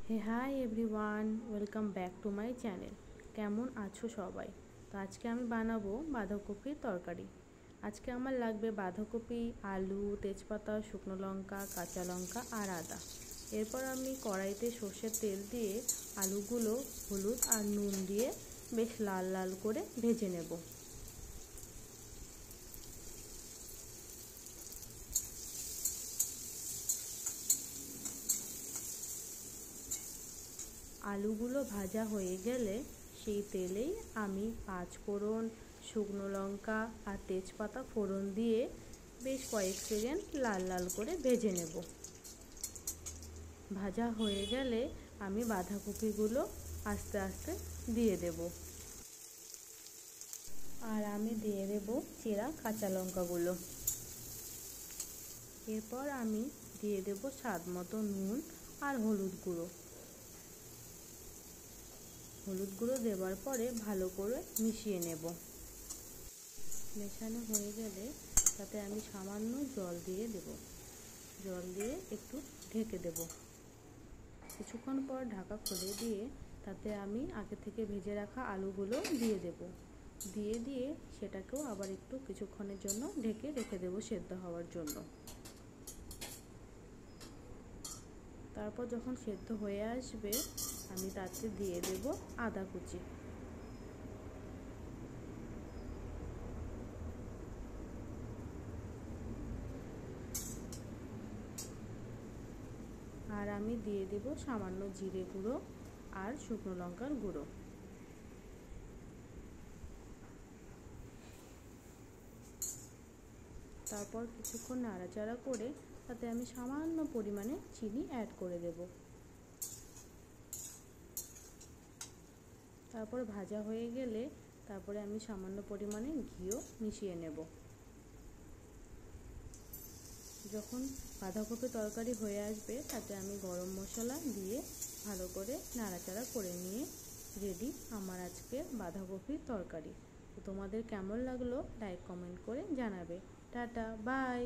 Hi everyone, welcome back to my channel. কেমন আছো সবাই? তো আজকে আমি বানাবো বাঁধাকপির তরকারি। আজকে আমার লাগবে বাঁধাকপি, আলু, তেজপাতা, শুকনো লঙ্কা, কাঁচা লঙ্কা আর আদা। এরপর আমি কড়াইতে সর্ষের তেল দিয়ে আলুগুলো হলুদ আর নুন দিয়ে বেশ লাল লাল করে ভেজে নেব। আলুগুলো ভাজা হয়ে গেলে সেই তেলেই আমি 5 ফোড়ন, শুকনো লঙ্কা আর তেজপাতা ফোড়ন দিয়ে বেশ কয়েক সেকেন্ড লাল লাল করে ভেজে নেব। ভাজা হয়ে গেলে আমি বাঁধাকপিগুলো আস্তে আস্তে দিয়ে দেব। আর আমি দিয়ে দেব চেরা কাঁচা লঙ্কাগুলো। এরপর আমি দিয়ে দেব স্বাদ মতো নুন আর হলুদ গুঁড়ো। হলুদ গুঁড়ো দেওয়ার পরে ভালো করে মিশিয়ে নেব। মেশানো হয়ে গেলে তাতে আমি সামান্য জল দিয়ে দেব। জল দিয়ে একটু ঢেকে দেব। কিছুক্ষণ পর ঢাকা খুলে দিয়ে তাতে আমি আগে থেকে ভেজে রাখা আলুগুলো দিয়ে দেব। দিয়ে সেটাকেও আবার একটু কিছুক্ষণের জন্য ঢেকে রেখে দেব সেদ্ধ হওয়ার জন্য। তারপর যখন সেদ্ধ হয়ে আসবে আমি তাতে দিয়ে দেব আদা কুচি। আর আমি দিয়ে দেব সামান্য জিরে গুঁড়ো আর শুকনো লঙ্কার গুঁড়ো। তারপর কিছুক্ষণ নাড়াচাড়া করে তাতে আমি সামান্য পরিমাণে চিনি অ্যাড করে দেব। তারপর ভাজা হয়ে গেলে তারপরে আমি সামান্য পরিমাণে ঘিও মিশিয়ে নেব। যখন বাঁধাকপি তরকারি হয়ে আসবে তাতে আমি গরম মশলা দিয়ে ভালো করে নাড়াচাড়া করে নিয়ে রেডি আমার আজকে বাঁধাকপির তরকারি। তো তোমাদের কেমন লাগলো লাইক কমেন্ট করে জানাবে। Tata, by.